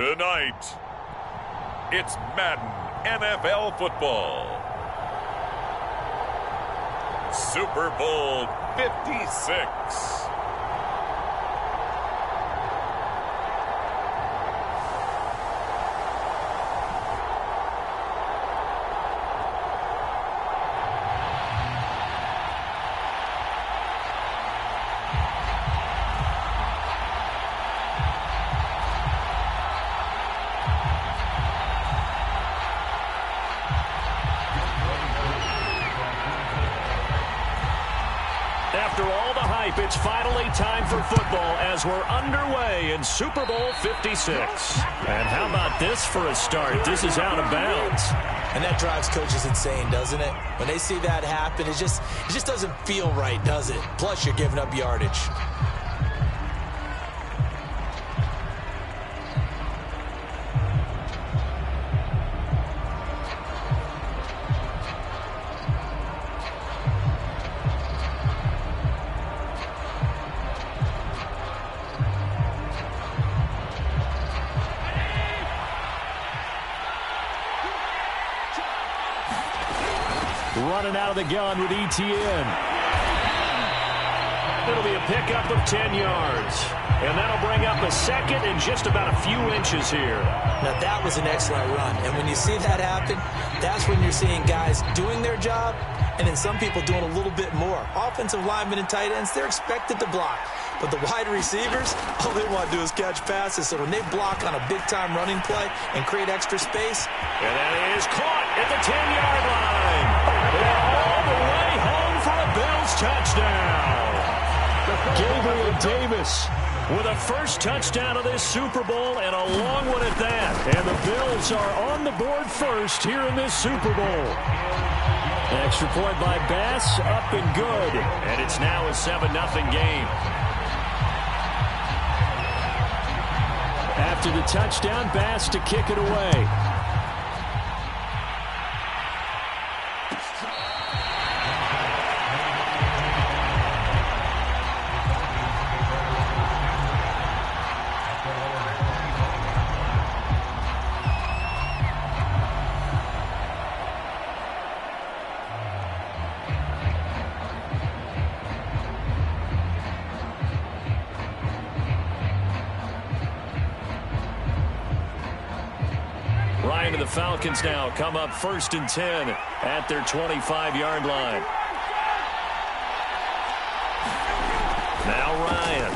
Tonight, it's Madden NFL football. Super Bowl 56. After all the hype, it's finally time for football as we're underway in Super Bowl 56. And how about this for a start? This is out of bounds. And that drives coaches insane, doesn't it? When they see that happen, it just doesn't feel right, does it? Plus, you're giving up yardage. Running out of the gun with ETN. It'll be a pickup of 10 yards. And that'll bring up a second and just about a few inches here. Now, that was an excellent run. And when you see that happen, that's when you're seeing guys doing their job and then some people doing a little bit more. Offensive linemen and tight ends, they're expected to block. But the wide receivers, all they want to do is catch passes. So when they block on a big-time running play and create extra space. And that is caught at the 10-yard line. They're all the way home for a Bills touchdown. Gabriel Davis with a first touchdown of this Super Bowl and a long one at that. And the Bills are on the board first here in this Super Bowl. An extra point by Bass, up and good. And it's now a 7-0 game. After the touchdown, Bass to kick it away. Ryan and the Falcons now come up 1st and 10 at their 25-yard line. Now Ryan.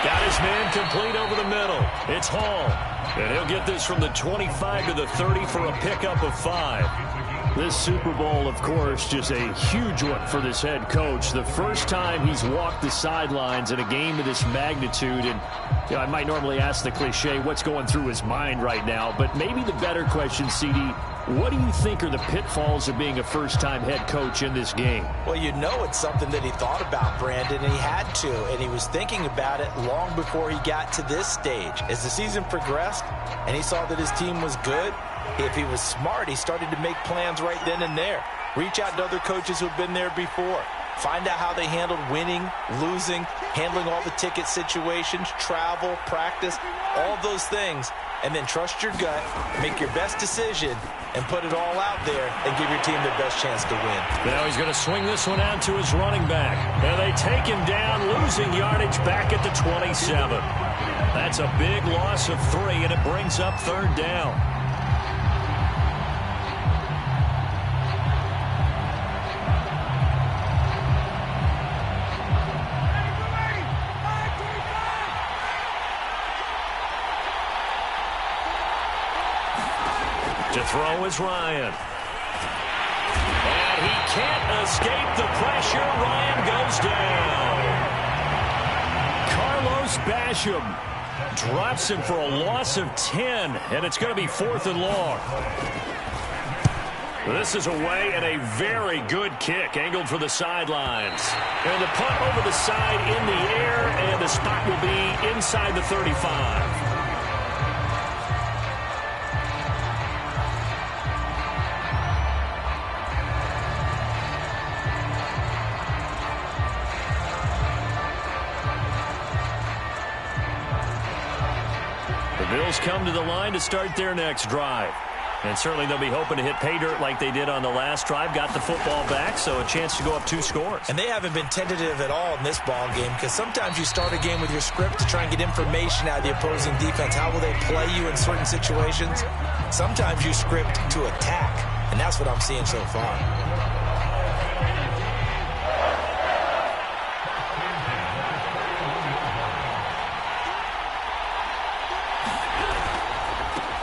Got his man complete over the middle. It's Hall. And he'll get this from the 25 to the 30 for a pickup of 5. This Super Bowl, of course, just a huge one for this head coach. The first time he's walked the sidelines in a game of this magnitude. And you know, I might normally ask the cliche, what's going through his mind right now? But maybe the better question, CD, what do you think are the pitfalls of being a first-time head coach in this game? Well, you know it's something that he thought about, Brandon, and he had to. And he was thinking about it long before he got to this stage. As the season progressed and he saw that his team was good, if he was smart, he started to make plans right then and there. Reach out to other coaches who've been there before. Find out how they handled winning, losing, handling all the ticket situations, travel, practice, all those things. And then trust your gut, make your best decision, and put it all out there and give your team the best chance to win. Now he's going to swing this one out to his running back. And they take him down, losing yardage back at the 27. That's a big loss of 3, and it brings up 3rd down. To throw is Ryan. And he can't escape the pressure. Ryan goes down. Carlos Basham drops him for a loss of 10, and it's going to be 4th and long. This is away and a very good kick, angled for the sidelines. And the punt over the side in the air, and the spot will be inside the 35. The Bills come to the line to start their next drive. And certainly they'll be hoping to hit pay dirt like they did on the last drive. Got the football back, so a chance to go up 2 scores. And they haven't been tentative at all in this ball game, because sometimes you start a game with your script to try and get information out of the opposing defense. How will they play you in certain situations? Sometimes you script to attack, and that's what I'm seeing so far.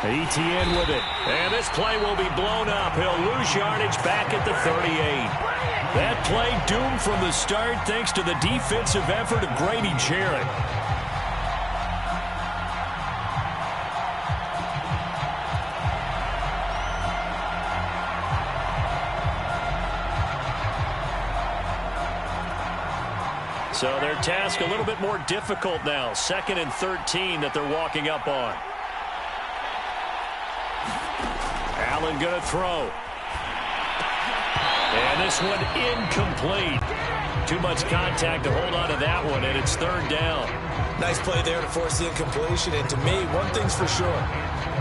ETN with it. And this play will be blown up. He'll lose yardage back at the 38. That play doomed from the start thanks to the defensive effort of Grady Jarrett. So their task a little bit more difficult now. 2nd and 13 that they're walking up on. Allen going to throw. And this one incomplete. Too much contact to hold on to that one, and it's 3rd down. Nice play there to force the incompletion. And to me, one thing's for sure.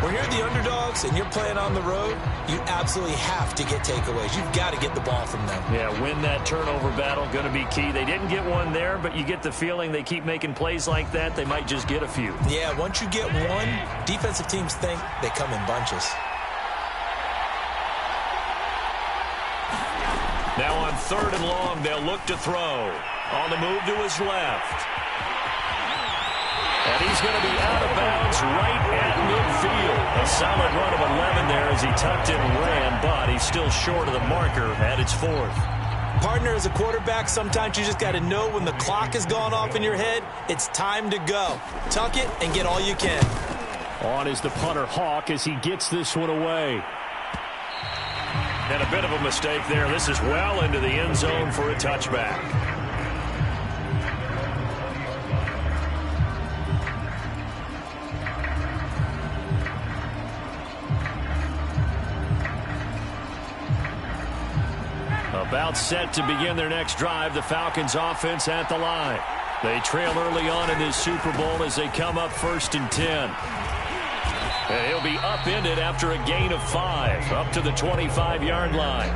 When you're the underdogs and you're playing on the road, you absolutely have to get takeaways. You've got to get the ball from them. Yeah, win that turnover battle, going to be key. They didn't get one there, but you get the feeling they keep making plays like that, they might just get a few. Yeah, once you get one, defensive teams think they come in bunches. Now on 3rd and long, they'll look to throw. On the move to his left. And he's going to be out of bounds right at midfield. A solid run of 11 there as he tucked in and ran, but he's still short of the marker at its 4th. Partner, as a quarterback, sometimes you just got to know when the clock has gone off in your head, it's time to go. Tuck it and get all you can. On is the punter, Hawk, as he gets this one away. And a bit of a mistake there. This is well into the end zone for a touchback. About set to begin their next drive. The Falcons offense at the line. They trail early on in this Super Bowl as they come up 1st and 10. And he'll be upended after a gain of 5, up to the 25-yard line.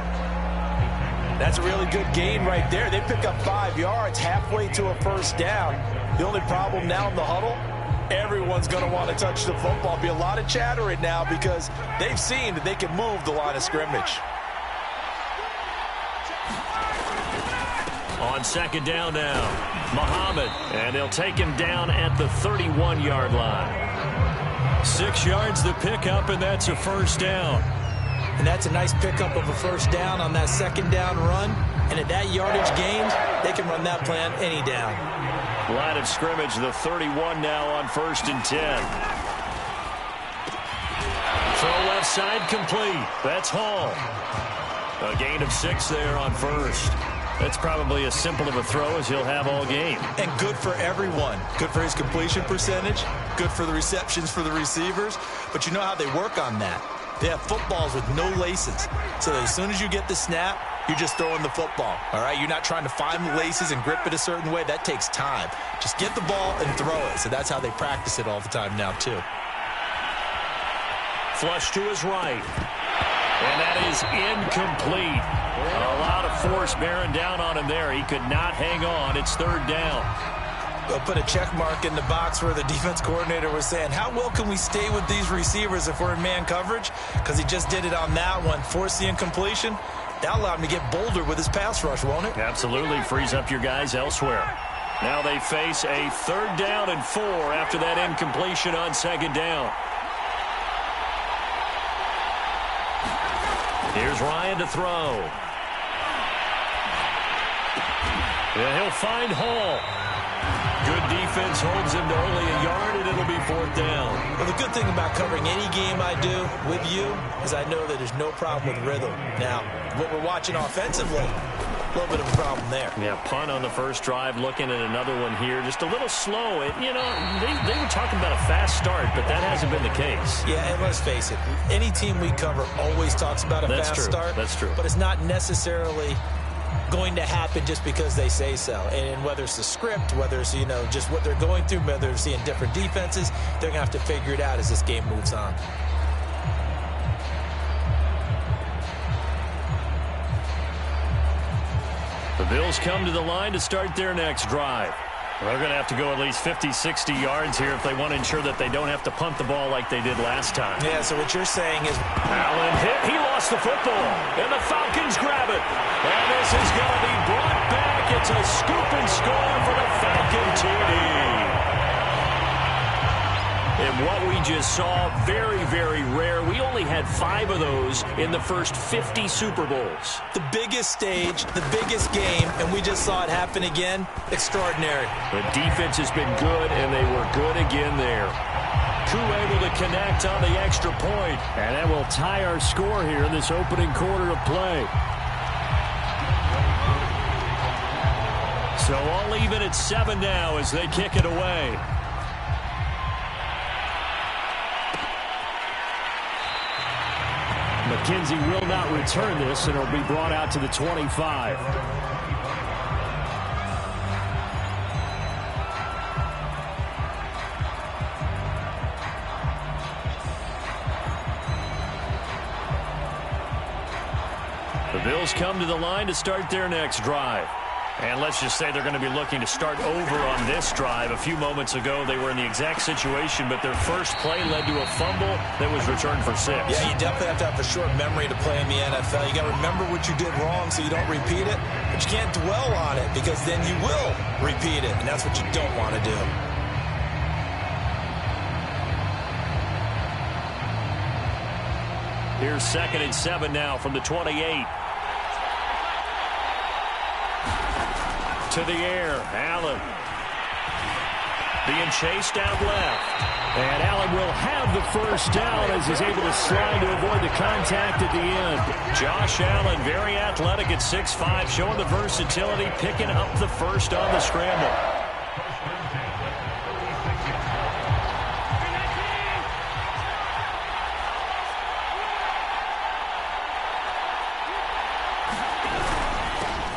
That's a really good gain right there. They pick up 5 yards halfway to a 1st down. The only problem now in the huddle, everyone's going to want to touch the football. Be a lot of chatter right now because they've seen that they can move the line of scrimmage. On 2nd down now, Muhammad, and they'll take him down at the 31-yard line. 6 yards the pickup, and that's a 1st down. And that's a nice pickup of a 1st down on that 2nd down run. And at that yardage gain, they can run that plan any down. Line of scrimmage, the 31 now on 1st and 10. Throw left side complete. That's Hall. A gain of 6 there on 1st. That's probably as simple of a throw as he'll have all game. And good for everyone. Good for his completion percentage. Good for the receptions for the receivers. But you know how they work on that. They have footballs with no laces. So as soon as you get the snap, you're just throwing the football. All right? You're not trying to find the laces and grip it a certain way. That takes time. Just get the ball and throw it. So that's how they practice it all the time now, too. Flush to his right. And that is incomplete. A lot of force bearing down on him there. He could not hang on. It's 3rd down. They'll put a check mark in the box where the defense coordinator was saying, how well can we stay with these receivers if we're in man coverage? Because he just did it on that one. Force the incompletion. That'll allow him to get bolder with his pass rush, won't it? Absolutely. Frees up your guys elsewhere. Now they face a 3rd down and 4 after that incompletion on 2nd down. Here's Ryan to throw. And he'll find Hall. Good defense holds him to only a yard, and it'll be 4th down. Well, the good thing about covering any game I do with you is I know that there's no problem with rhythm. Now, what we're watching offensively, a little bit of a problem there. Yeah, punt on the 1st drive, looking at another one here. Just a little slow. You know, they were talking about a fast start, but that hasn't been the case. Yeah, and let's face it, any team we cover always talks about a fast start. That's true. But it's not necessarily going to happen just because they say so. And whether it's the script, whether it's, just what they're going through, whether they're seeing different defenses, they're going to have to figure it out as this game moves on. The Bills come to the line to start their next drive. They're going to have to go at least 50, 60 yards here if they want to ensure that they don't have to punt the ball like they did last time. Yeah, so what you're saying is... Allen hit. He lost the football. And the Falcons grab it. And this is going to be brought back. It's a scoop and score for the Falcon TD. And what we just saw, very, very rare. We only had 5 of those in the first 50 Super Bowls. The biggest stage, the biggest game, and we just saw it happen again. Extraordinary. The defense has been good, and they were good again there. Koo able to connect on the extra point. And that will tie our score here in this opening quarter of play. So all even at 7 now as they kick it away. McKenzie will not return this, and it'll be brought out to the 25. The Bills come to the line to start their next drive. And let's just say they're going to be looking to start over on this drive. A few moments ago, they were in the exact situation, but their first play led to a fumble that was returned for 6. Yeah, you definitely have to have a short memory to play in the NFL. You got to remember what you did wrong so you don't repeat it, but you can't dwell on it because then you will repeat it, and that's what you don't want to do. Here's 2nd and 7 now from the 28. To the air, Allen. Being chased out left. And Allen will have the first down as he's able to slide to avoid the contact at the end. Josh Allen, very athletic at 6'5", showing the versatility, picking up the first on the scramble.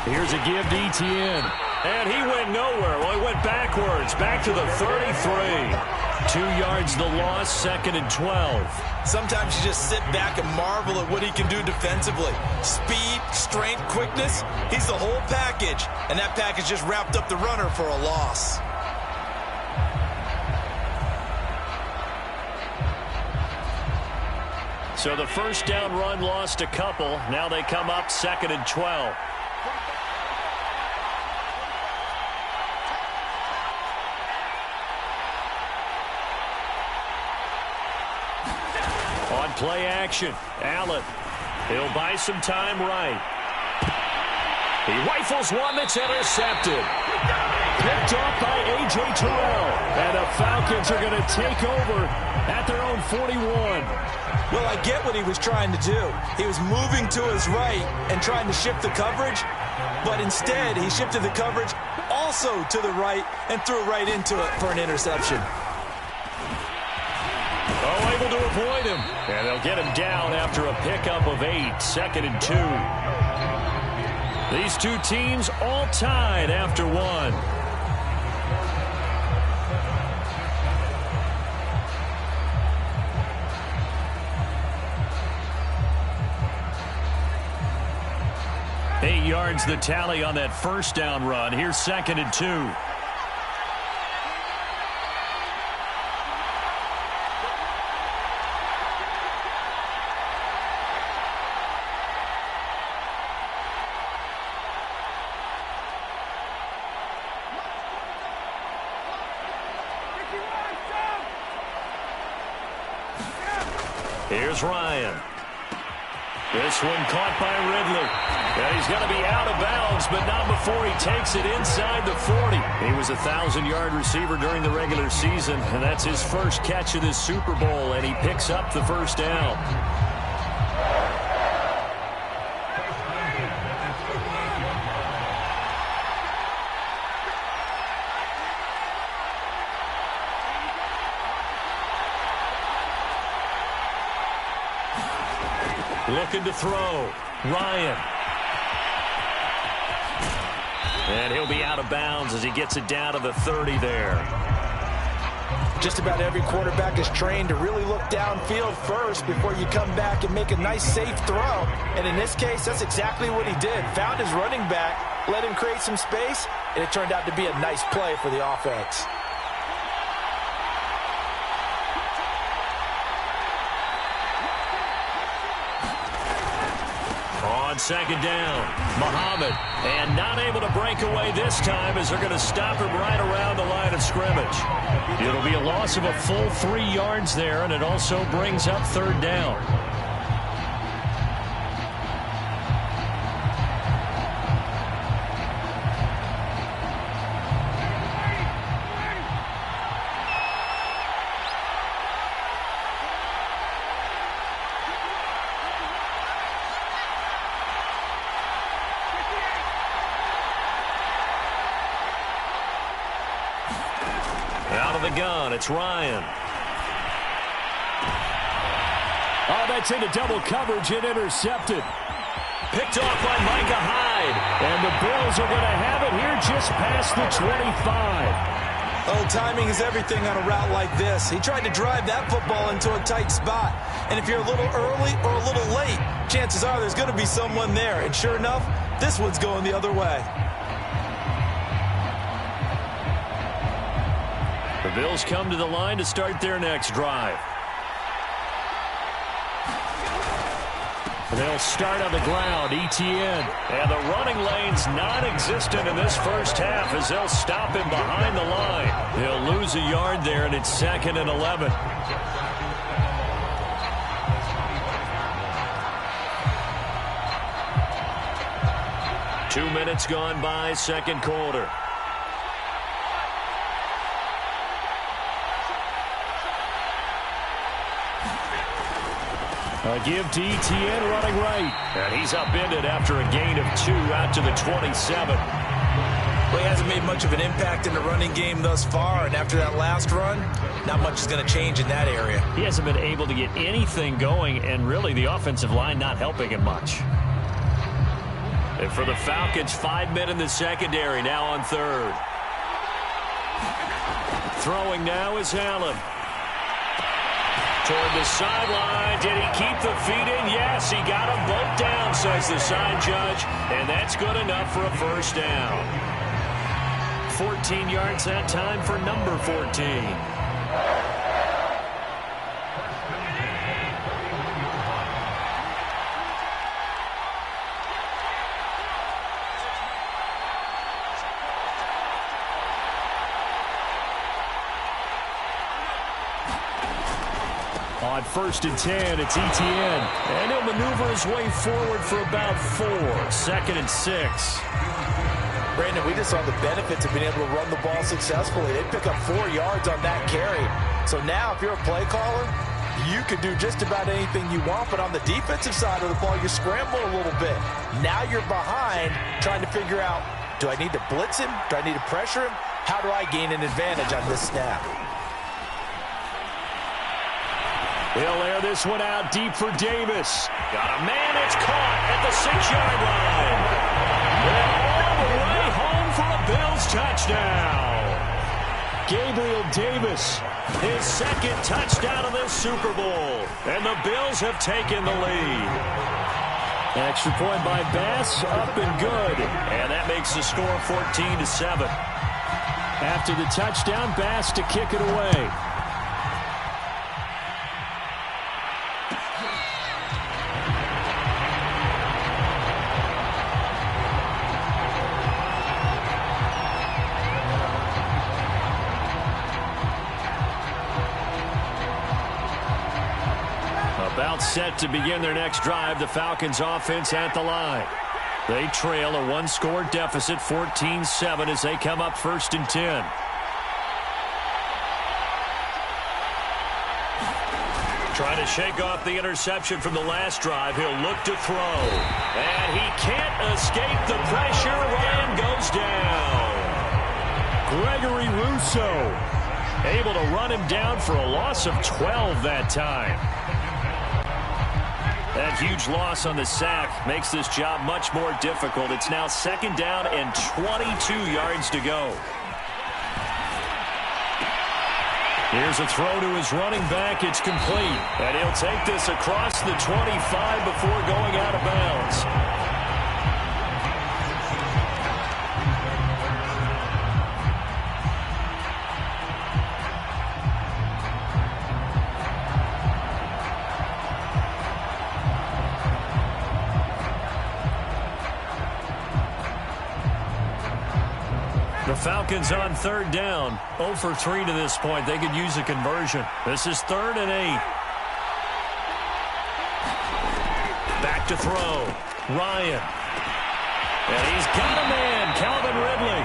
Here's a give to Etienne. And he went nowhere. Well, he went backwards, back to the 33. 2 yards the loss, 2nd and 12. Sometimes you just sit back and marvel at what he can do defensively. Speed, strength, quickness, he's the whole package. And that package just wrapped up the runner for a loss. So the first down run lost a couple. Now they come up 2nd and 12. On play action, Allen. He'll buy some time right. He rifles one that's intercepted. Picked off by A.J. Terrell. And the Falcons are going to take over at their own 41. Well, I get what he was trying to do. He was moving to his right and trying to shift the coverage. But instead, he shifted the coverage also to the right and threw right into it for an interception. Oh, able to avoid him. And they'll get him down after a pickup of 8, 2nd and 2. These two teams all tied after 1. Eight yards the tally on that first down run. Here's 2nd and 2. Here's Ryan. This one caught by Ridley. And he's going to be out of bounds, but not before he takes it inside the 40. He was a 1,000-yard receiver during the regular season, and that's his first catch of this Super Bowl, and he picks up the first down. Looking to throw. Ryan. And he'll be out of bounds as he gets it down to the 30 there. Just about every quarterback is trained to really look downfield first before you come back and make a nice, safe throw. And in this case, that's exactly what he did. Found his running back, let him create some space, and it turned out to be a nice play for the offense. On second down, Muhammad, and not able to break away this time as they're going to stop him right around the line of scrimmage. It'll be a loss of a full 3 yards there, and it also brings up third down. Out of the gun, it's Ryan. Oh, that's into double coverage and intercepted. Picked off by Micah Hyde. And the Bills are going to have it here just past the 25. Oh, timing is everything on a route like this. He tried to drive that football into a tight spot. And if you're a little early or a little late, chances are there's going to be someone there. And sure enough, this one's going the other way. The Bills come to the line to start their next drive. They'll start on the ground, ETN. And the running lane's non-existent in this first half as they'll stop him behind the line. He'll lose a yard there, and it's 2nd and 11. Two minutes gone by, second quarter. A give to ETN running right. And he's upended after a gain of 2 out to the 27. Well, he hasn't made much of an impact in the running game thus far, and after that last run, not much is going to change in that area. He hasn't been able to get anything going, and really the offensive line not helping him much. And for the Falcons, 5 men in the secondary, now on third. Throwing now is Allen. Toward the sideline. Did he keep the feet in? Yes, he got them both down, says the side judge. And that's good enough for a first down. 14 yards that time for number 14. On 1st and 10, it's ETN. And he'll maneuver his way forward for about 4. 2nd and 6. Brandon, we just saw the benefits of being able to run the ball successfully. They pick up 4 yards on that carry. So now if you're a play caller, you can do just about anything you want. But on the defensive side of the ball, you scramble a little bit. Now you're behind trying to figure out, do I need to blitz him? Do I need to pressure him? How do I gain an advantage on this snap? He'll air this one out deep for Davis. Got a man, it's caught at the 6-yard line. And all the way home for a Bills touchdown. Gabriel Davis, his 2nd touchdown of this Super Bowl. And the Bills have taken the lead. Extra point by Bass, up and good. And that makes the score 14-7. After the touchdown, Bass to kick it away. About set to begin their next drive, the Falcons offense at the line. They trail a 1-score deficit, 14-7, as they come up 1st and 10. Trying to shake off the interception from the last drive. He'll look to throw. And he can't escape the pressure. Ryan goes down. Gregory Rousseau able to run him down for a loss of 12 that time. That huge loss on the sack makes this job much more difficult. It's now 2nd down and 22 yards to go. Here's a throw to his running back. It's complete. And he'll take this across the 25 before going out of bounds. The Falcons on 3rd down. 0 for 3 to this point. They could use a conversion. This is 3rd and 8. Back to throw. Ryan. And he's got a man, Calvin Ridley.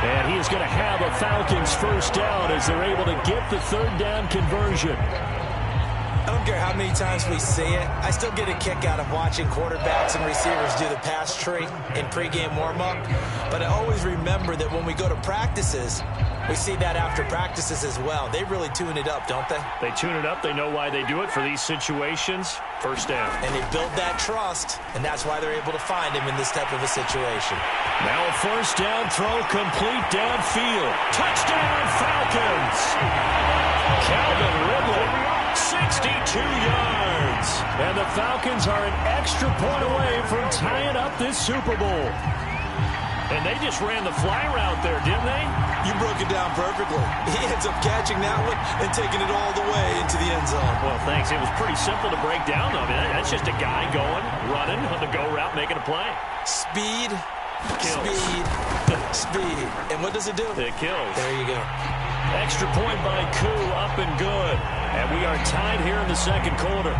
And he is going to have a Falcons 1st down as they're able to get the 3rd down conversion. I don't care how many times we see it. I still get a kick out of watching quarterbacks and receivers do the pass tree in pregame warm-up. But I always remember that when we go to practices, we see that after practices as well. They really tune it up, don't they? They tune it up. They know why they do it for these situations. 1st down. And they build that trust, and that's why they're able to find him in this type of a situation. Now a 1st down throw complete downfield. Touchdown, Falcons! Calvin Ridley. 62 yards. And the Falcons are an extra point away from tying up this Super Bowl. And they just ran the fly route there, didn't they? You broke it down perfectly. He ends up catching that one and taking it all the way into the end zone. Well, thanks. It was pretty simple to break down, though. I mean, that's just a guy going, running on the go route, making a play. Speed, kills. Speed, speed. And what does it do? It kills. There you go. Extra point by Koo, up and good. And we are tied here in the 2nd quarter.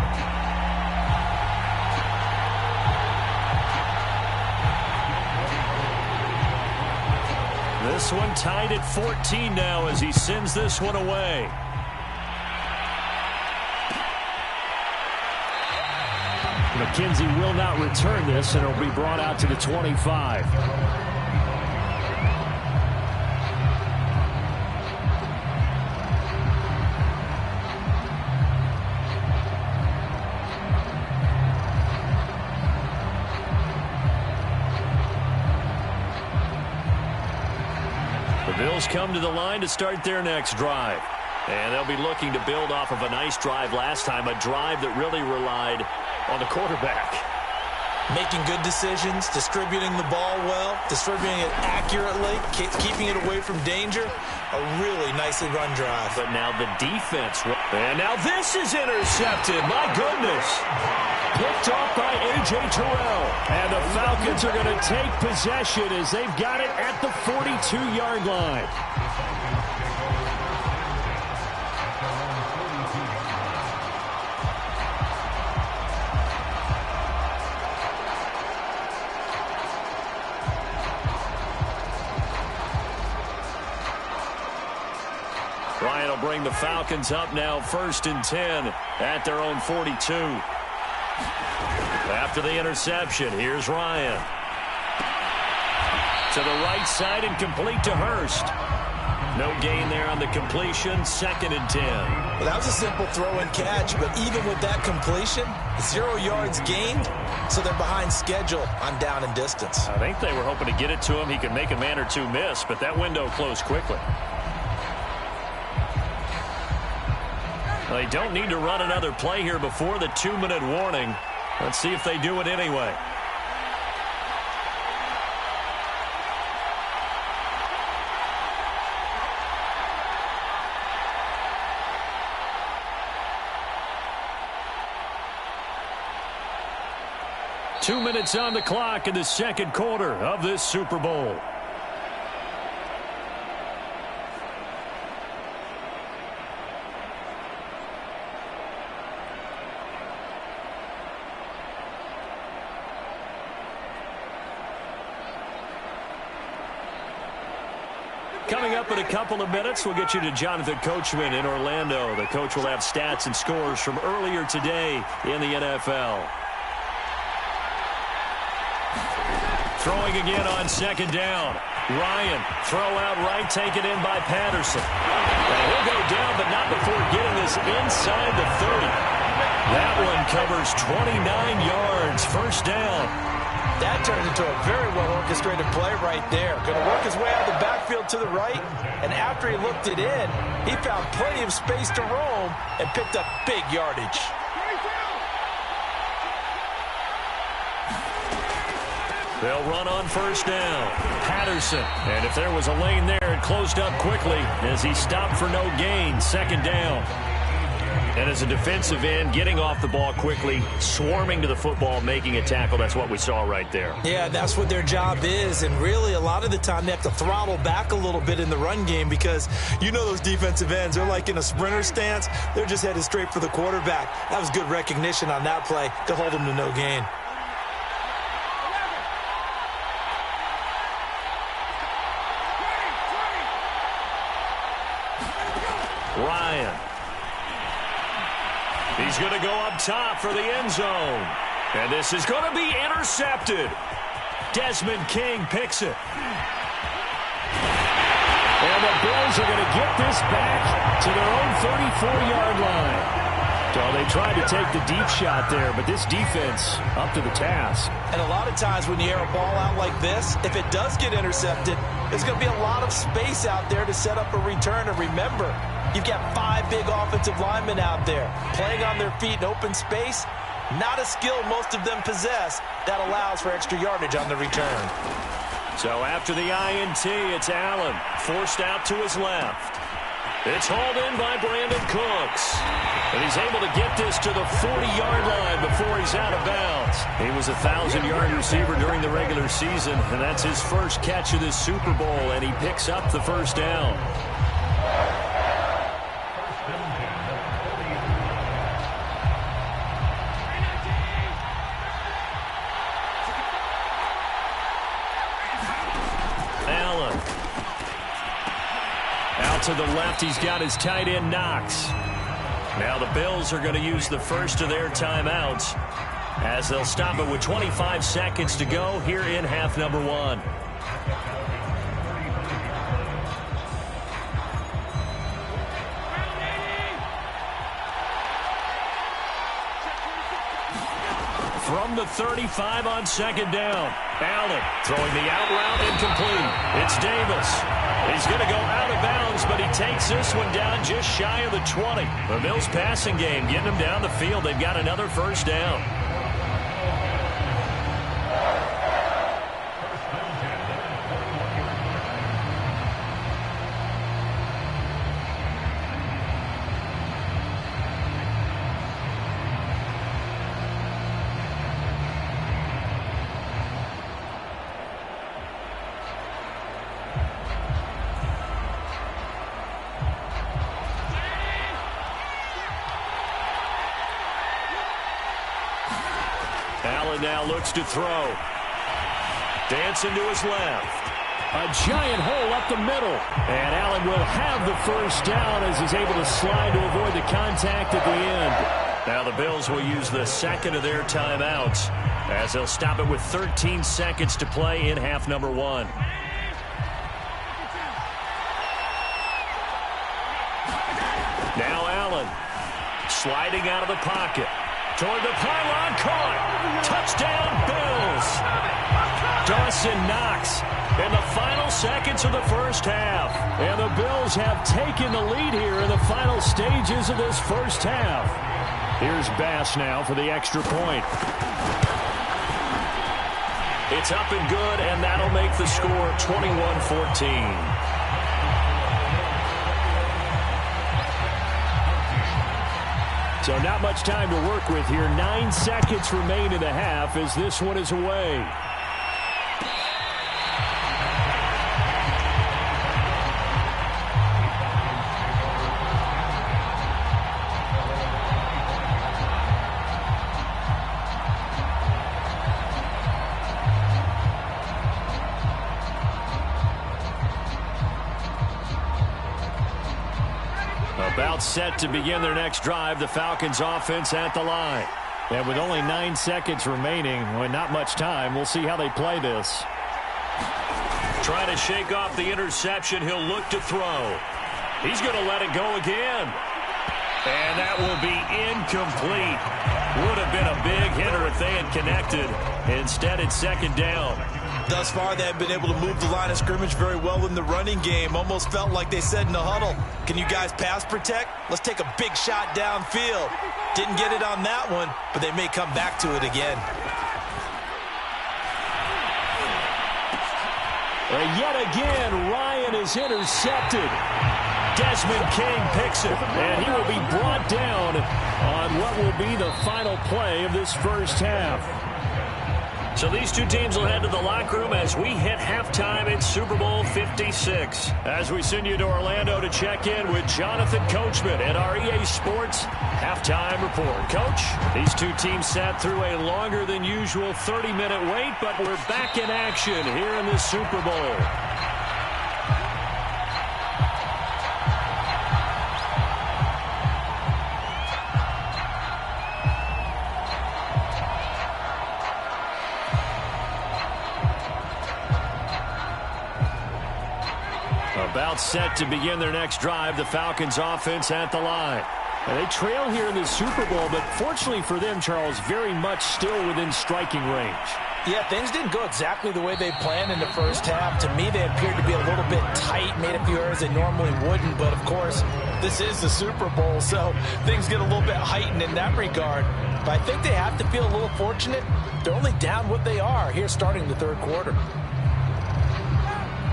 This one tied at 14 now as he sends this one away. McKenzie will not return this, and it'll be brought out to the 25. The Bills come to the line to start their next drive. And they'll be looking to build off of a nice drive last time, a drive that really relied on the quarterback. Making good decisions, distributing the ball well, distributing it accurately, keeping it away from danger. A really nicely run drive. But now the defense. And now this is intercepted. My goodness. Picked off by A.J. Terrell. And the Falcons are going to take possession as they've got it at the 42-yard line. Ryan will bring the Falcons up now 1st and 10 at their own 42. After the interception, here's Ryan. To the right side and complete to Hurst. No gain there on the completion, 2nd and 10. Well, that was a simple throw and catch, but even with that completion, 0 yards gained, so they're behind schedule on down and distance. I think they were hoping to get it to him. He could make a man or two miss, but that window closed quickly. They don't need to run another play here before the 2-minute warning. Let's see if they do it anyway. Two minutes on the clock in the 2nd quarter of this Super Bowl. Coming up in a couple of minutes, we'll get you to Jonathan Coachman in Orlando. The coach will have stats and scores from earlier today in the NFL. Throwing again on 2nd down. Ryan, throw out right, taken in by Patterson. And he'll go down, but not before getting this inside the 30. That one covers 29 yards, first down. That turns into a very well-orchestrated play right there. Going to work his way out of the backfield to the right, and after he looked it in, he found plenty of space to roam and picked up big yardage. They'll run on first down. Patterson, and if there was a lane there, it closed up quickly as he stopped for no gain, second down. And as a defensive end, getting off the ball quickly, swarming to the football, making a tackle, that's what we saw right there. Yeah, that's what their job is, and really a lot of the time they have to throttle back a little bit in the run game because you know those defensive ends, they're like in a sprinter stance. They're just headed straight for the quarterback. That was good recognition on that play to hold them to no gain. Ryan. He's going to go up top for the end zone. And this is going to be intercepted. Desmond King picks it. And the Bills are going to get this back to their own 34-yard line. So they tried to take the deep shot there, but this defense up to the task. And a lot of times when you air a ball out like this, if it does get intercepted, there's going to be a lot of space out there to set up a return. And remember, you've got 5 big offensive linemen out there playing on their feet in open space. Not a skill most of them possess that allows for extra yardage on the return. So after the INT, it's Allen forced out to his left. It's hauled in by Brandon Cooks. And he's able to get this to the 40-yard line before he's out of bounds. He was a 1,000-yard receiver during the regular season, and that's his first catch of this Super Bowl, and he picks up the first down. To the left, he's got his tight end, Knox. Now the Bills are going to use the first of their timeouts as they'll stop it with 25 seconds to go here in half number 1. From the 35 on second down. Allen throwing the out route incomplete. It's Davis. He's going to go out of bounds, but he takes this one down just shy of the 20. The Bills passing game getting them down the field. They've got another first down. Allen now looks to throw. Dancing to his left. A giant hole up the middle. And Allen will have the first down as he's able to slide to avoid the contact at the end. Now the Bills will use the second of their timeouts as they'll stop it with 13 seconds to play in half number 1. Now Allen sliding out of the pocket. Toward the pylon, caught. Touchdown, Bills. Dawson Knox in the final seconds of the first half. And the Bills have taken the lead here in the final stages of this first half. Here's Bass now for the extra point. It's up and good, and that'll make the score 21-14. So not much time to work with here. 9 seconds remain in the half as this one is away. About set to begin their next drive, the Falcons offense at the line. And with only 9 seconds remaining, well, not much time, we'll see how they play this. Trying to shake off the interception, he'll look to throw. He's going to let it go again. And that will be incomplete. Would have been a big hitter if they had connected. Instead, it's second down. Thus far, they have been able to move the line of scrimmage very well in the running game. Almost felt like they said in the huddle, can you guys pass protect? Let's take a big shot downfield. Didn't get it on that one, but they may come back to it again. And yet again, Ryan is intercepted. Desmond King picks it, and he will be brought down on what will be the final play of this first half. So these two teams will head to the locker room as we hit halftime in Super Bowl 56. As we send you to Orlando to check in with Jonathan Coachman at our EA Sports Halftime Report. Coach, these two teams sat through a longer than usual 30-minute wait, but we're back in action here in the Super Bowl. About set to begin their next drive, the Falcons offense at the line. They trail here in the Super Bowl, but fortunately for them, Charles, very much still within striking range. Yeah, things didn't go exactly the way they planned in the first half. To me, they appeared to be a little bit tight, made a few errors they normally wouldn't. But, of course, this is the Super Bowl, so things get a little bit heightened in that regard. But I think they have to feel a little fortunate. They're only down what they are here starting the third quarter.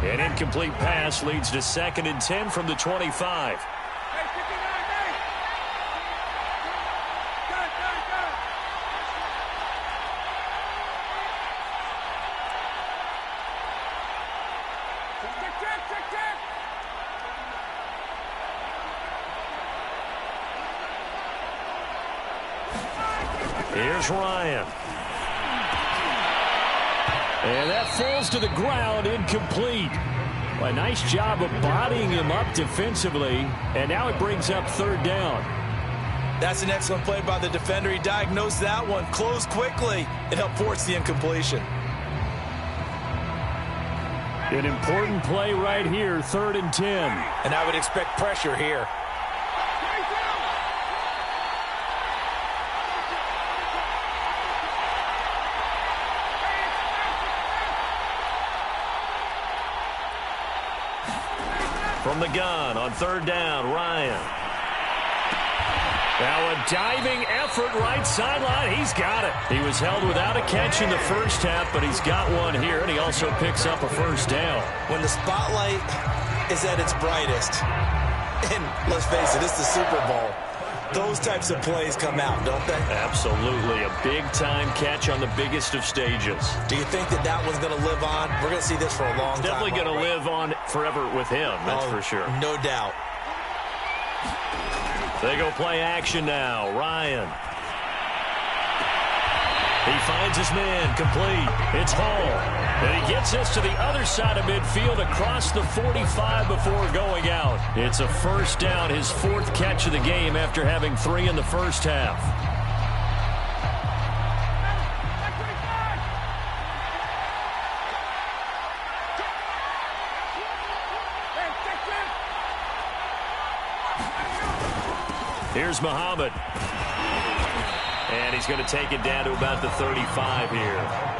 An incomplete pass leads to 2nd and 10 from the 25. Here's Ryan. And that falls to the ground, incomplete. A nice job of bodying him up defensively, and now it brings up third down. That's an excellent play by the defender. He diagnosed that one, closed quickly, and helped force the incompletion. An important play right here, 3rd and 10. And I would expect pressure here. From the gun on 3rd down, Ryan. Now a diving effort right sideline. He's got it. He was held without a catch in the first half, but he's got one here, and he also picks up a first down. When the spotlight is at its brightest, and let's face it, it's the Super Bowl, those types of plays come out, don't they? Absolutely. A big-time catch on the biggest of stages. Do you think that that one's going to live on? We're going to see this for a long time. Definitely going to live on forever with him, that's for sure. No doubt. They go play action now. Ryan. He finds his man, complete. It's Hall. And he gets us to the other side of midfield across the 45 before going out. It's a first down, his 4th catch of the game after having 3 in the first half. Here's Muhammad. And he's going to take it down to about the 35 here.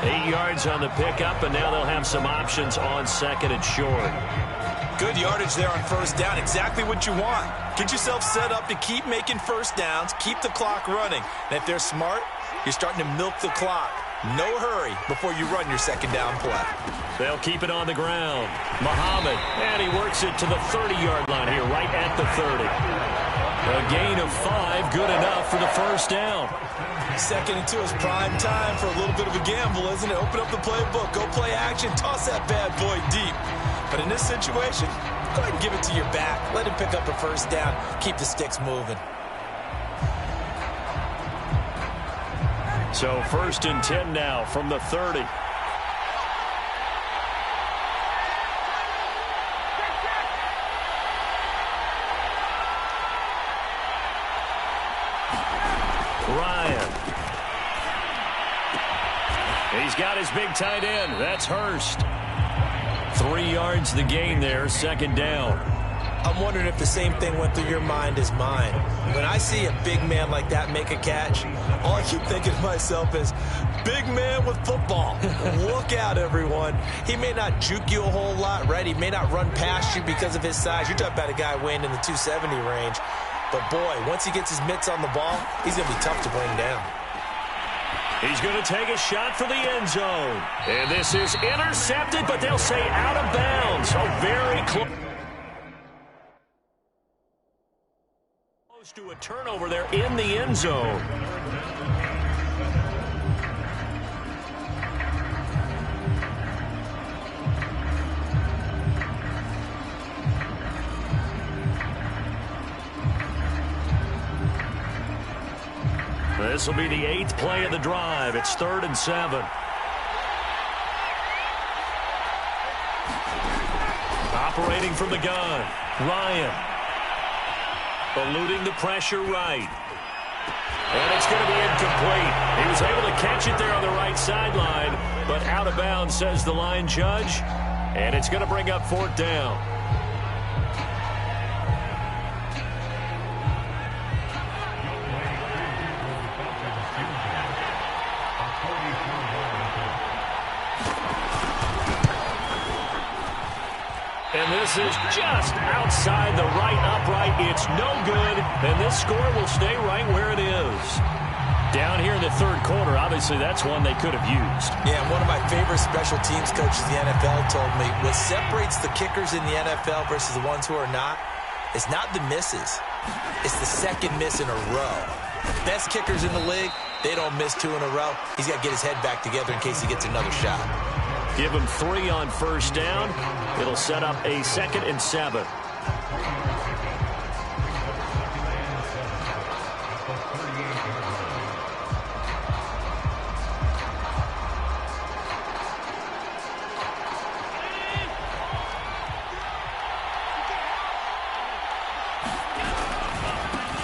8 yards on the pickup, and now they'll have some options on 2nd and short. Good yardage there on first down. Exactly what you want. Get yourself set up to keep making first downs, keep the clock running. And if they're smart, you're starting to milk the clock. No hurry before you run your 2nd down play. They'll keep it on the ground. Muhammad, and he works it to the 30-yard line here, right at the 30. A gain of 5, good enough for the first down. 2nd and 2 is prime time for a little bit of a gamble, isn't it? Open up the playbook, go play action, toss that bad boy deep. But in this situation, go ahead and give it to your back. Let him pick up a first down, keep the sticks moving. So 1st and 10 now from the 30. Ryan. He's got his big tight end. That's Hurst. 3 yards the gain there, 2nd down. I'm wondering if the same thing went through your mind as mine. When I see a big man like that make a catch, all I keep thinking to myself is, big man with football. Look out, everyone. He may not juke you a whole lot, right? He may not run past you because of his size. You're talking about a guy weighing in the 270 range. But, boy, once he gets his mitts on the ball, he's going to be tough to bring down. He's going to take a shot for the end zone. And this is intercepted, but they'll say out of bounds. So very close to a turnover there in the end zone. This will be the 8th play of the drive. It's 3rd and 7. Operating from the gun, Ryan. Eluding the pressure right. And it's going to be incomplete. He was able to catch it there on the right sideline, but out of bounds, says the line judge. And it's going to bring up 4th down. And this is just outside the right upright. It's no good, and this score will stay right where it is. Down here in the 3rd quarter, obviously that's one they could have used. Yeah, and one of my favorite special teams coaches in the NFL told me what separates the kickers in the NFL versus the ones who are not is not the misses. It's the second miss in a row. Best kickers in the league, they don't miss 2 in a row. He's got to get his head back together in case he gets another shot. Give him 3 on 1st down. It'll set up a 2nd and 7.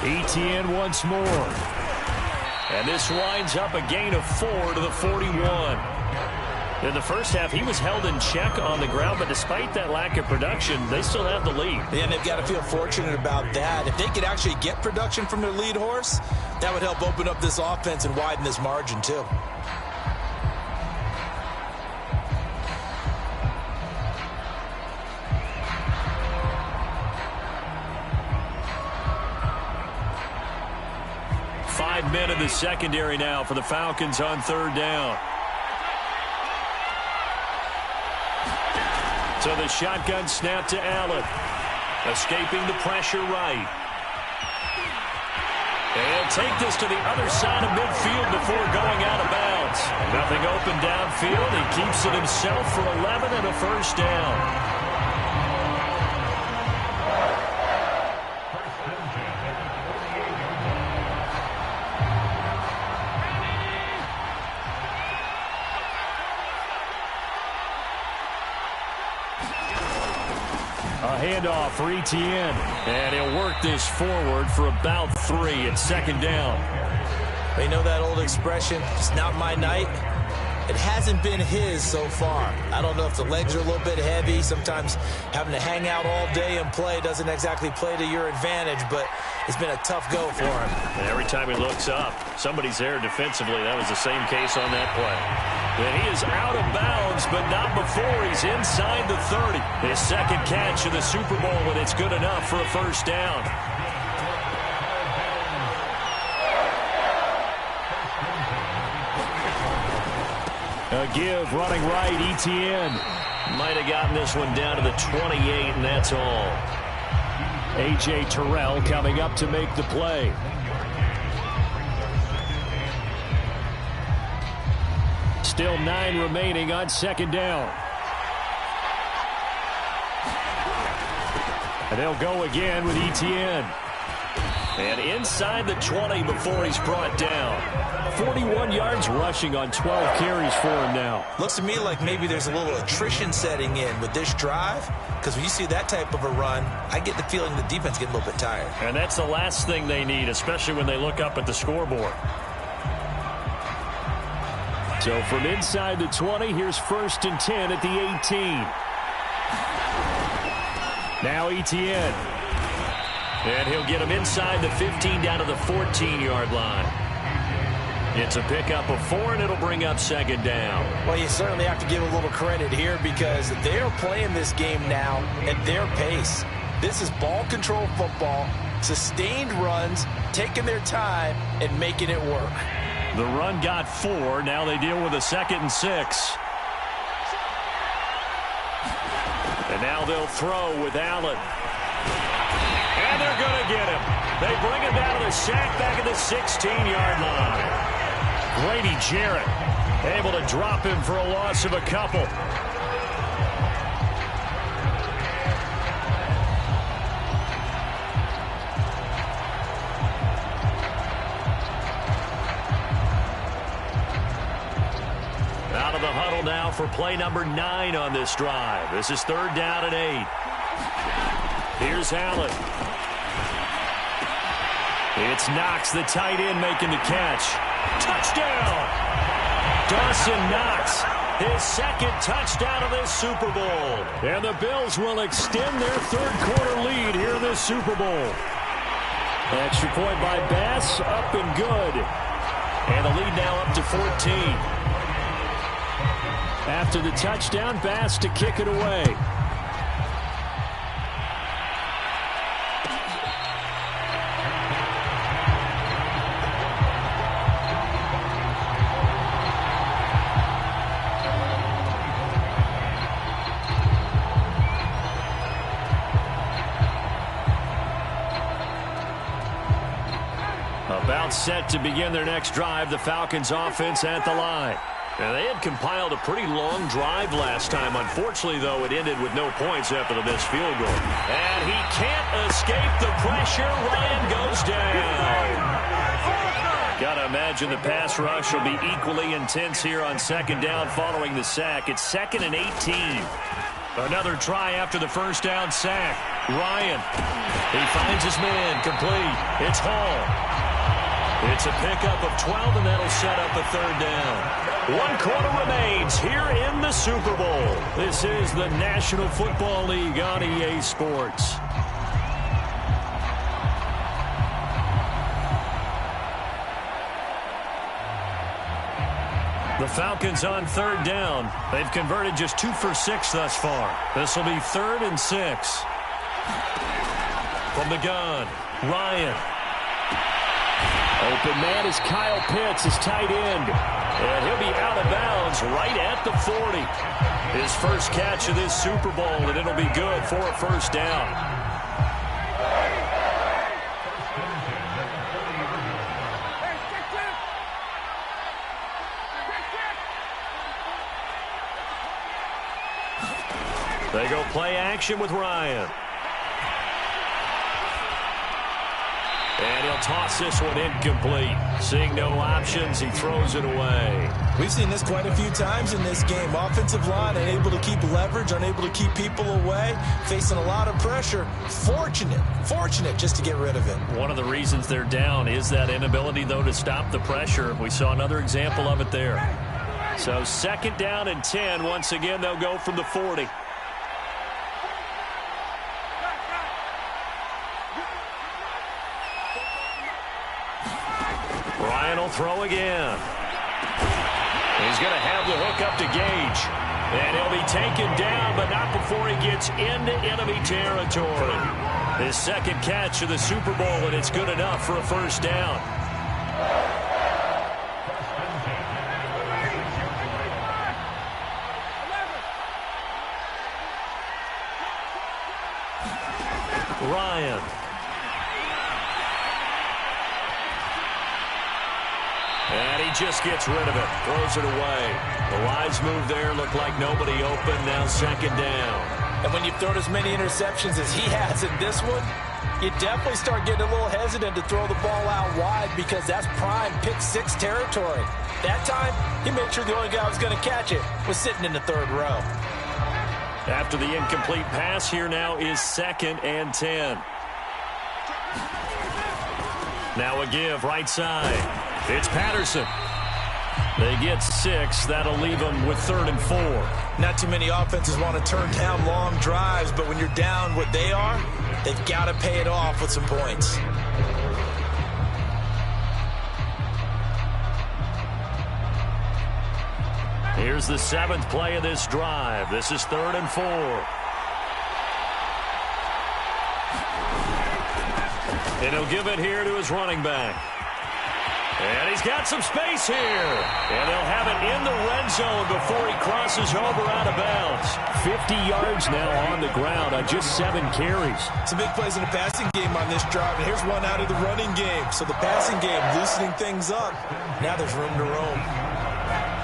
ETN once more. And this winds up a gain of 4 to the 41. In the first half, he was held in check on the ground, but despite that lack of production, they still have the lead. Yeah, and they've got to feel fortunate about that. If they could actually get production from their lead horse, that would help open up this offense and widen this margin, too. Five men in the secondary now for the Falcons on 3rd down. So the shotgun snap to Allen. Escaping the pressure right. And take this to the other side of midfield before going out of bounds. Nothing open downfield. He keeps it himself for 11 and a 1st down. A handoff for ETN. And he'll work this forward for about 3 at 2nd down. You know that old expression, it's not my night? It hasn't been his so far. I don't know if the legs are a little bit heavy. Sometimes having to hang out all day and play doesn't exactly play to your advantage, but it's been a tough go for him. And every time he looks up, somebody's there defensively. That was the same case on that play. And he is out of bounds, but not before he's inside the 30. His 2nd catch of the Super Bowl, and it's good enough for a 1st down. A give running right, ETN. Might have gotten this one down to the 28, and that's all. A.J. Terrell coming up to make the play. Still 9 remaining on 2nd down. And they'll go again with ETN. And inside the 20 before he's brought down. 41 yards rushing on 12 carries for him now. Looks to me like maybe there's a little attrition setting in with this drive, because when you see that type of a run, I get the feeling the defense getting a little bit tired. And that's the last thing they need, especially when they look up at the scoreboard. So from inside the 20, here's 1st and 10 at the 18. Now Etienne. And he'll get him inside the 15 down to the 14-yard line. It's a pickup of 4, and it'll bring up second down. Well, you certainly have to give a little credit here because they're playing this game now at their pace. This is ball control football, sustained runs, taking their time, and making it work. The run got 4. Now they deal with a 2nd and 6. And now they'll throw with Allen. And they're going to get him. They bring him down to the sack back at the 16-yard line. Grady Jarrett able to drop him for a loss of a couple. Out of the huddle now for play number 9 on this drive. This is 3rd down and 8. Here's Allen. It's Knox, the tight end, making the catch. Touchdown! Dawson Knox, his 2nd touchdown of this Super Bowl. And the Bills will extend their 3rd quarter lead here in this Super Bowl. Extra point by Bass, up and good. And the lead now up to 14. After the touchdown, Bass to kick it away. About set to begin their next drive, the Falcons offense at the line. And they had compiled a pretty long drive last time. Unfortunately, though, it ended with no points after the missed field goal. And he can't escape the pressure. Ryan goes down. Got to imagine the pass rush will be equally intense here on 2nd down following the sack. It's 2nd and 18. Another try after the 1st down sack. Ryan, he finds his man, complete. It's Hall. It's a pickup of 12, and that'll set up a 3rd down. 1 quarter remains here in the Super Bowl. This is the National Football League on EA Sports. The Falcons on 3rd down. They've converted just 2 for 6 thus far. This will be 3rd and 6. From the gun, Ryan. Open man is Kyle Pitts, his tight end. And he'll be out of bounds right at the 40. His first catch of this Super Bowl, and it'll be good for a 1st down. They go play action with Ryan. And he'll toss this one incomplete. Seeing no options, he throws it away. We've seen this quite a few times in this game. Offensive line unable to keep leverage, unable to keep people away, facing a lot of pressure. Fortunate just to get rid of it. One of the reasons they're down is that inability, though, to stop the pressure. We saw another example of it there. So 2nd down and 10. Once again, they'll go from the 40. Ryan will throw again. He's going to have the hook up to Gage. And he'll be taken down, but not before he gets into enemy territory. His 2nd catch of the Super Bowl, and it's good enough for a 1st down. Ryan. And he just gets rid of it, throws it away. The wise move there, looked like nobody open, now 2nd down. And when you've thrown as many interceptions as he has in this one, you definitely start getting a little hesitant to throw the ball out wide because that's prime pick 6 territory. That time, he made sure the only guy who was going to catch it was sitting in the 3rd row. After the incomplete pass, here now is 2nd and 10. Now a give right side. It's Patterson. They get 6. That'll leave them with 3rd and 4. Not too many offenses want to turn down long drives, but when you're down what they are, they've got to pay it off with some points. Here's the 7th play of this drive. This is 3rd and 4. And he'll give it here to his running back. And he's got some space here. And they'll have it in the red zone before he crosses over out of bounds. 50 yards now on the ground on just 7 carries. Some big plays in the passing game on this drive, and here's one out of the running game. So the passing game loosening things up. Now there's room to roam.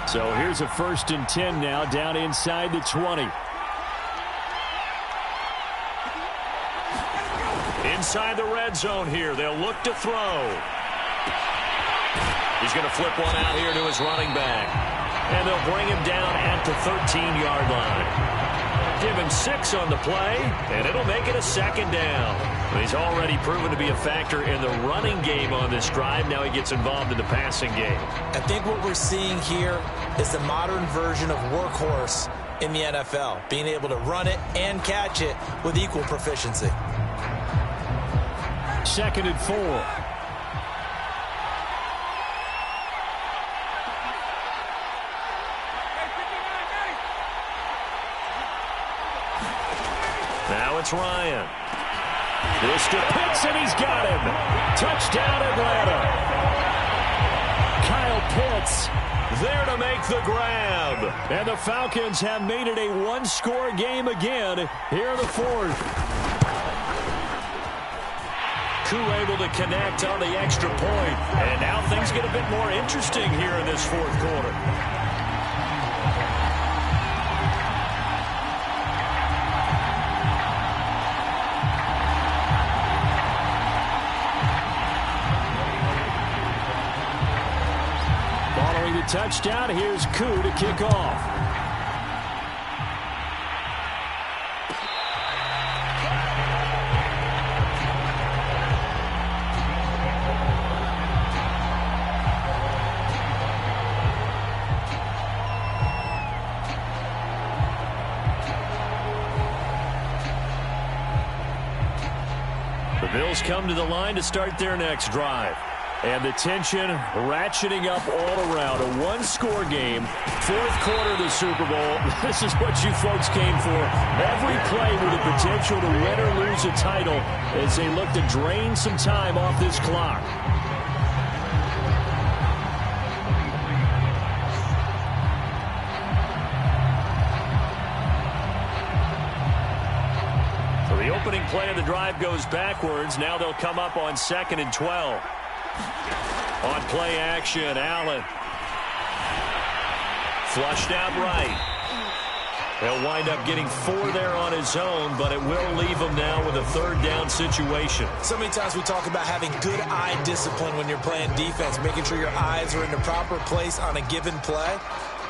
So here's a 1st and 10 now down inside the 20. Inside the red zone here. They'll look to throw. He's going to flip one out here to his running back. And they'll bring him down at the 13-yard line. Give him 6 on the play, and it'll make it a 2nd down. He's already proven to be a factor in the running game on this drive. Now he gets involved in the passing game. I think what we're seeing here is the modern version of workhorse in the NFL, being able to run it and catch it with equal proficiency. 2nd and 4. Now it's Ryan. This to Pitts, and he's got him. Touchdown, Atlanta. Kyle Pitts there to make the grab. And the Falcons have made it a one-score game again here in the 4th. Koo able to connect on the extra point. And now things get a bit more interesting here in this 4th quarter. Touchdown. Here's Koo to kick off. The Bills come to the line to start their next drive. And the tension ratcheting up all around. A one-score game. 4th quarter of the Super Bowl. This is what you folks came for. Every play with the potential to win or lose a title as they look to drain some time off this clock. So the opening play of the drive goes backwards. Now they'll come up on 2nd and 12. On play action, Allen. Flushed out right. He'll wind up getting 4 there on his own, but it will leave him now with a 3rd down situation. So many times we talk about having good eye discipline when you're playing defense, making sure your eyes are in the proper place on a given play.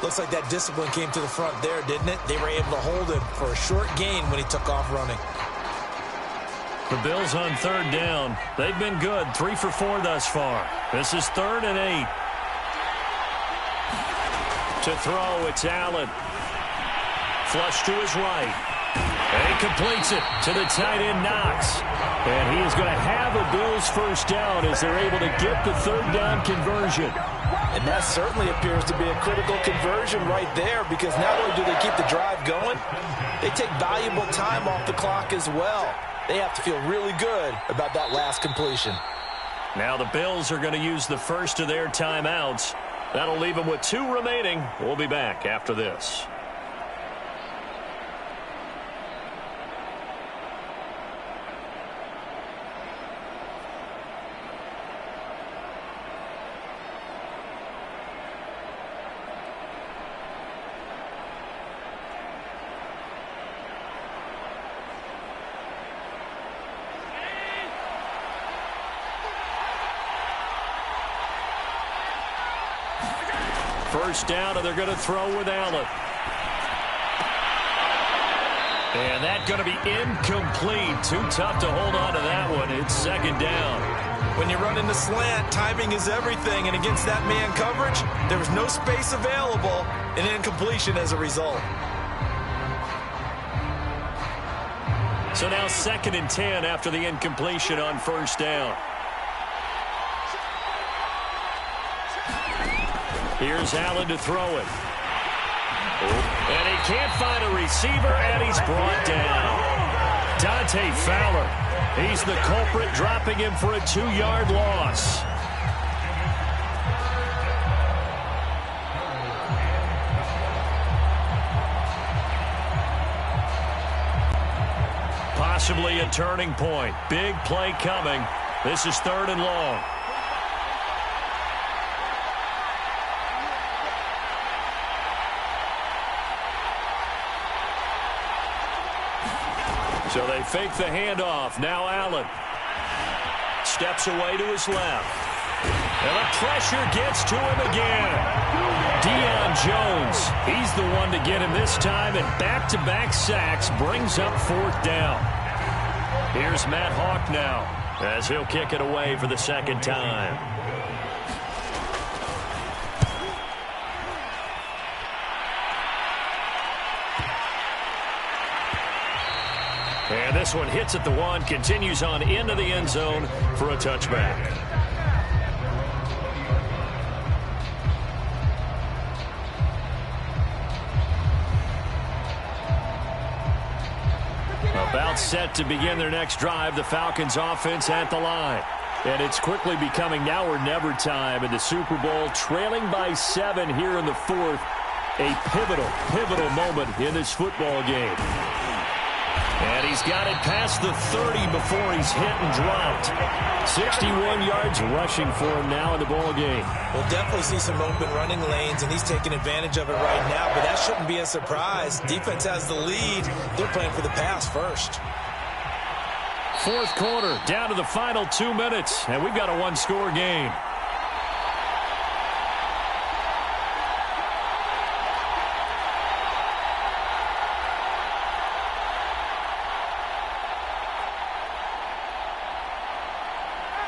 Looks like that discipline came to the front there, didn't it? They were able to hold him for a short gain when he took off running. The Bills on 3rd down. They've been good. 3 for 4 thus far. This is 3rd and 8. To throw, it's Allen. Flush to his right. And he completes it to the tight end, Knox. And he is going to have a Bills 1st down as they're able to get the 3rd down conversion. And that certainly appears to be a critical conversion right there, because not only do they keep the drive going, they take valuable time off the clock as well. They have to feel really good about that last completion. Now the Bills are going to use the first of their timeouts. That'll leave them with 2 remaining. We'll be back after this. First down, and they're going to throw with Allen. And that's going to be incomplete. Too tough to hold on to that one. It's 2nd down. When you run into slant, timing is everything, and against that man coverage, there was no space available, and incompletion as a result. So now 2nd and 10 after the incompletion on 1st down. Here's Allen to throw it. And he can't find a receiver, and he's brought down. Dante Fowler, he's the culprit, dropping him for a 2-yard loss. Possibly a turning point. Big play coming. This is 3rd and long. So they fake the handoff. Now Allen steps away to his left. And the pressure gets to him again. Deion Jones, he's the one to get him this time, and back-to-back sacks brings up 4th down. Here's Matt Hawk now as he'll kick it away for the 2nd time. And this one hits at the 1, continues on into the end zone for a touchback. About set to begin their next drive, the Falcons offense at the line. And it's quickly becoming now or never time in the Super Bowl, trailing by 7 here in the 4th. A pivotal moment in this football game. And he's got it past the 30 before he's hit and dropped. 61 yards rushing for him now in the ball game. We'll definitely see some open running lanes, and he's taking advantage of it right now, but that shouldn't be a surprise. Defense has the lead. They're playing for the pass first. 4th quarter, down to the final 2 minutes, and we've got a 1-score game.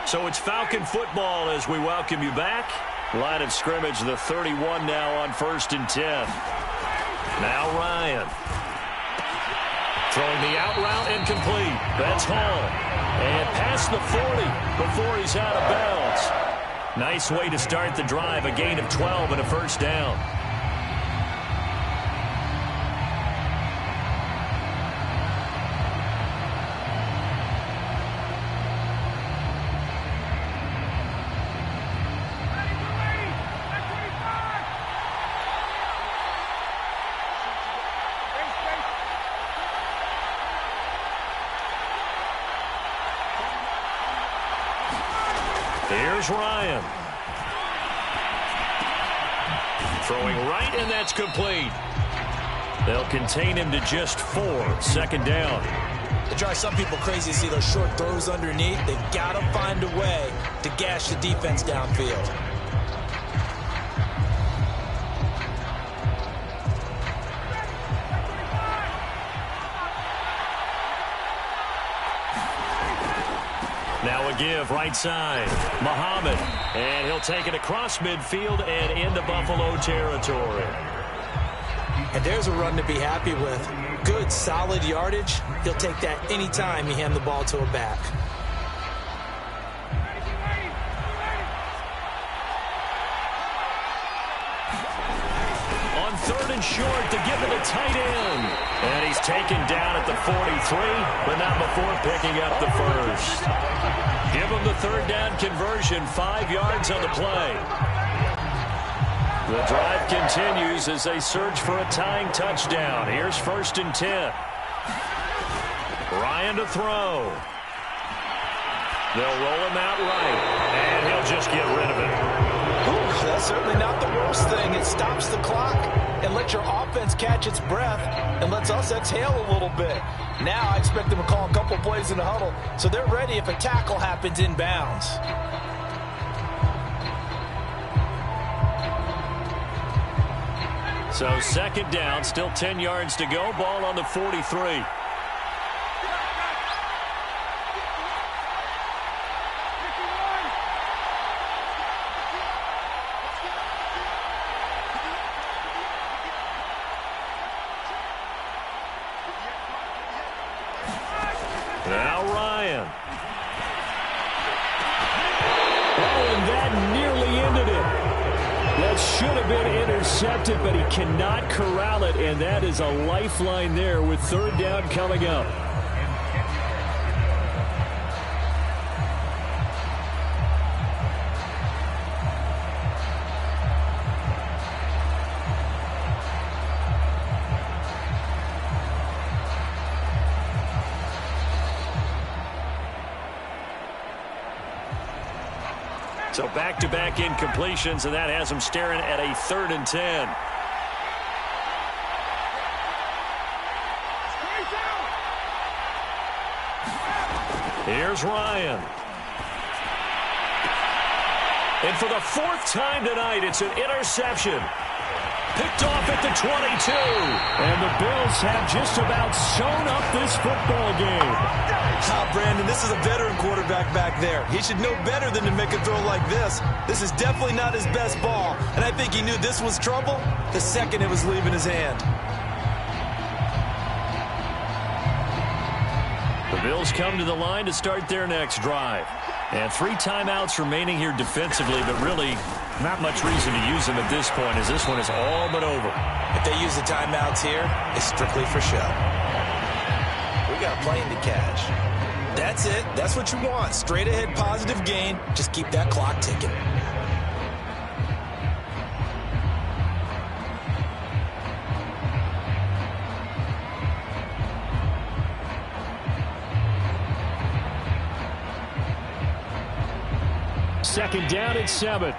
So it's Falcon football as we welcome you back. Line of scrimmage, the 31 now on 1st and 10. Now Ryan. Throwing the out route incomplete. That's Hall. And past the 40 before he's out of bounds. Nice way to start the drive. A gain of 12 and a 1st down. Here's Ryan. Throwing right, and that's complete. They'll contain him to just 4. 2nd down. It drives some people crazy to see those short throws underneath. They've got to find a way to gash the defense downfield. Now a give right side. Muhammad. And he'll take it across midfield and into Buffalo territory. And there's a run to be happy with. Good, solid yardage. He'll take that anytime you hand the ball to a back. On 3rd and short to give it a tight end. And he's taken down at the 43, but not before picking up the 1st. Give him the 3rd down conversion, 5 yards on the play. The drive continues as they search for a tying touchdown. Here's 1st and 10. Ryan to throw. They'll roll him out right, and he'll just get rid of it. Ooh, that's certainly not the worst thing. It stops the clock and lets your offense catch its breath and lets us exhale a little bit. Now I expect them to call a couple plays in the huddle, so they're ready if a tackle happens inbounds. So 2nd down, still 10 yards to go. Ball on the 43. should have been intercepted, but he cannot corral it, and that is a lifeline there with third down coming up. So back-to-back incompletions, and that has him staring at a 3rd and 10. Here's Ryan. And for the 4th time tonight, it's an interception. Picked off at the 22. And the Bills have just about sewn up this football game. Brandon, this is a veteran quarterback back there. He should know better than to make a throw like this. This is definitely not his best ball, and I think he knew this was trouble the second it was leaving his hand. The Bills come to the line to start their next drive. And 3 timeouts remaining here defensively, but really not much reason to use them at this point, as this one is all but over. If they use the timeouts here, it's strictly for show. We got a plane to catch. That's it. That's what you want. Straight ahead positive gain. Just keep that clock ticking. Second down at 7.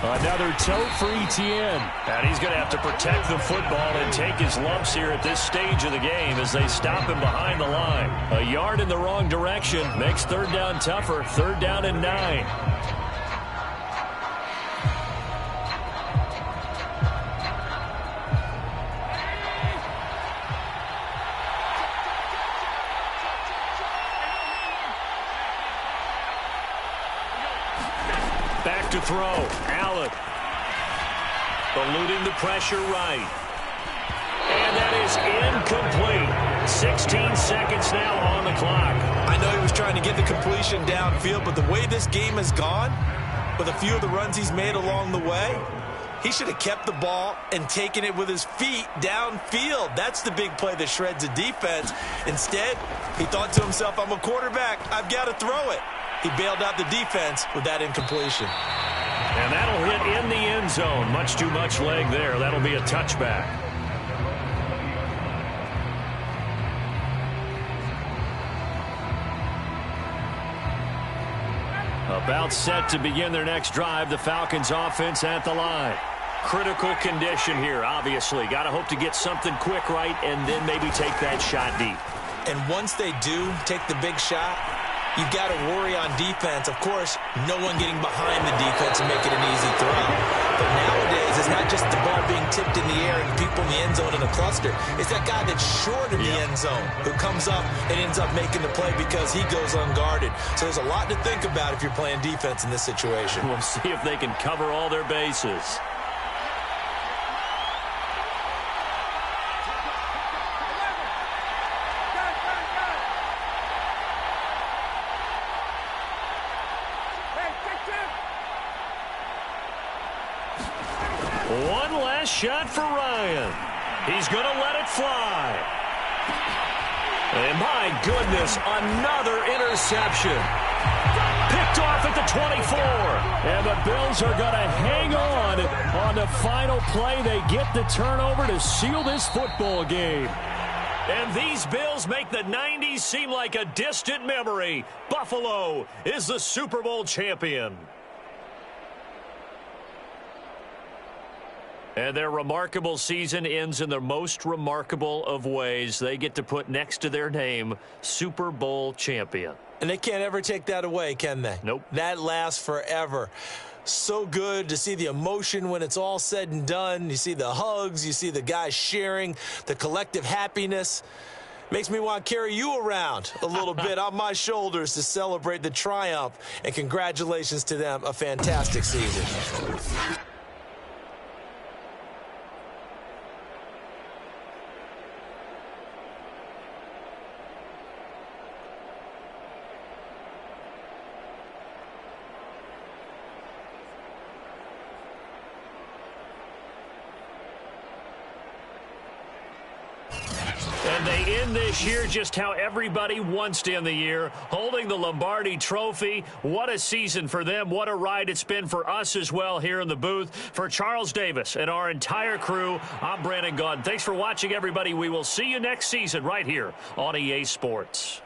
Another tote for Etienne. And he's going to have to protect the football and take his lumps here at this stage of the game as they stop him behind the line. A yard in the wrong direction makes 3rd down tougher. 3rd down and 9. Back to throw. Allen. Eluding the pressure right. And that is incomplete. 16 seconds now on the clock. I know he was trying to get the completion downfield, but the way this game has gone, with a few of the runs he's made along the way, he should have kept the ball and taken it with his feet downfield. That's the big play that shreds a defense. Instead, he thought to himself, I'm a quarterback. I've got to throw it. He bailed out the defense with that incompletion. And that'll hit in the end zone. Much too much leg there. That'll be a touchback. About set to begin their next drive. The Falcons offense at the line. Critical condition here, obviously. Got to hope to get something quick right and then maybe take that shot deep. And once they do take the big shot, you've got to worry on defense. Of course, no one getting behind the defense and make it an easy throw. But nowadays, it's not just the ball being tipped in the air and people in the end zone in a cluster. It's that guy that's short of the end zone who comes up and ends up making the play because he goes unguarded. So there's a lot to think about if you're playing defense in this situation. We'll see if they can cover all their bases. One last shot for Ryan. He's going to let it fly. And my goodness, another interception. Picked off at the 24. And the Bills are going to hang on the final play. They get the turnover to seal this football game. And these Bills make the 90s seem like a distant memory. Buffalo is the Super Bowl champion. And their remarkable season ends in the most remarkable of ways. They get to put next to their name, Super Bowl champion. And they can't ever take that away, can they? Nope. That lasts forever. So good to see the emotion when it's all said and done. You see the hugs. You see the guys sharing, the collective happiness. Makes me want to carry you around a little bit on my shoulders to celebrate the triumph. And congratulations to them. A fantastic season. end this year just how everybody wants to end the year, holding the Lombardi Trophy. What a season for them. What a ride it's been for us as well here in the booth. For Charles Davis and our entire crew, I'm Brandon Gaudin. Thanks for watching, everybody. We will see you next season right here on EA Sports.